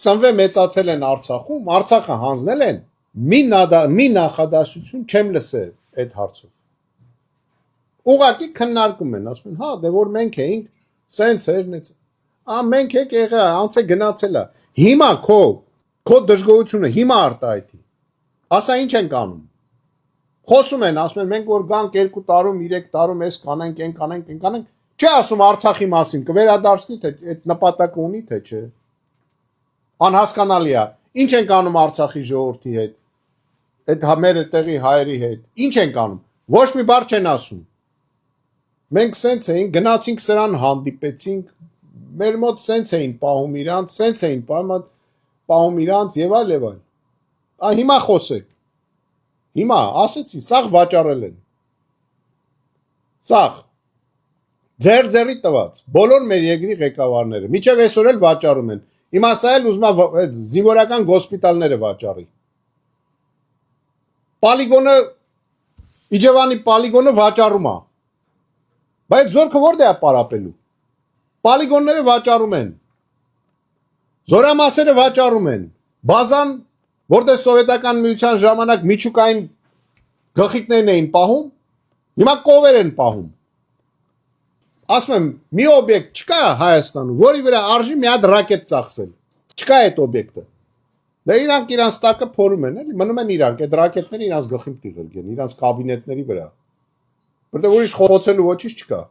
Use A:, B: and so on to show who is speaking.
A: ծնվել մեծացել են Արցախում, Արցախը հանձնել են, մի նախադասություն չեմ լսել այդ հարցով։ Ուղղակի քննարկում են, ասում են, հա, դե որ մենք էինք, սենց էր, նենց։ Մենք եք եղա, անց է գնացել է։ Հիմա քո դժգոհությունը հիմա արտահայտի։ Ասա ինչ ենք անում։ Խոսում են, ասում են, մենք որ գանք 2 տարում, 3 տարում էս կանենք, այն կանենք, չի ասում Արցախի մասին, կվերադարձնի, թե այդ նպատակը ունի, թե չէ։ Անհասկանալի է։ Ինչ ենք անում Արցախի ժողովրդի հետ։ Այդ մեր տեղի հայերի հետ։ Ինչ ենք անում։ Ոչ մի բառ չեն ասում։ Մենք սենց էինք, գնացինք սրան հանդիպեցինք, մեր մոտ սենց էին պահում իրանց, սենց էին պահում իրանց եւ այլ։ Հիմա խոսեք։ Հիմա ասեցի, սաղ վաճառել են։ Սաղ ձեր տված բոլոր մեր երկրի ղեկավարները միջև այսօր էլ վաճառում են։ Հիմա սա էլ ուզում է զինվորական գոսպիտալները վաճառի։ Պոլիգոնը Իջևանի պոլիգոնը վաճառում է։ Բայց զորքը որտե է պարապելու։ Պոլիգոնները վաճառում են։ Զորամասերը վաճառում են։ Բազան, որտեղ սովետական միության ժամանակ միջուկային գլխիկներն էին պահում, հիմա կովեր են պահում։ Ասում եմ, մի օբյեկտ չկա Հայաստանում, որի վրա արժի մի հատ ռակետ ծախսել։ Չկա այդ օբյեկտը։ Դե իրանք իրանց տակը փորում են, էլի, մնում են իրանք, այդ ռակետները իրանց գլխին տիղել գեն, իրանց կաբինետների վրա։ Որտեղ ուրիշ խոցելու ոչինչ չկա։